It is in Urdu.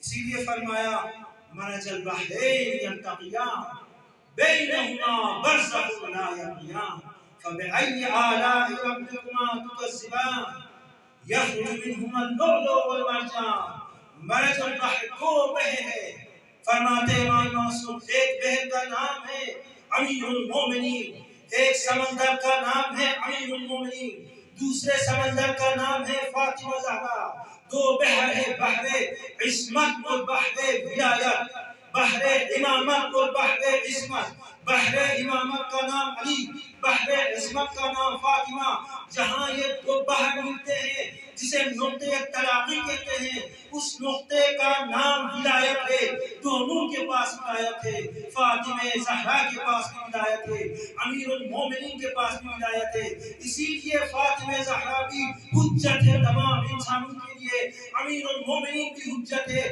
اسی لیے فرمایا مرج البحرین یلتقیان بینہما برزخ لا یبغیان فبأي آلاء ربكما تكذبان يخرج منهما اللؤلؤ والمرجان مرج البحر دو بحر ہے فرماتے امام معصوم ایک بحر کا نام ہے امیر المومنین ایک سمندر کا نام ہے امیر المومنین دوسرے سمندر کا نام ہے فاطمہ زہرا دو بحر ہے بحر عصمت اور بحر ولایت بحر امامت اور بحر عصمت بحر امامت کا نام علی بحر عصمت کا نام فاطمہ جہاں یہ دو بحر ملتے ہیں جسے نقطہ تلاقی کہتے ہیں اس نقطے کا نام ولایت ہے دونوں کے پاس ولایت ہے فاطمہ زہرا کے پاس بھی ولایت ہے امیر المومنین کے پاس بھی ولایت ہے اسی لیے فاطمہ زہرا بھی حجت ہے تمام انسانوں کے لیے امیر المومنین بھی حجت ہے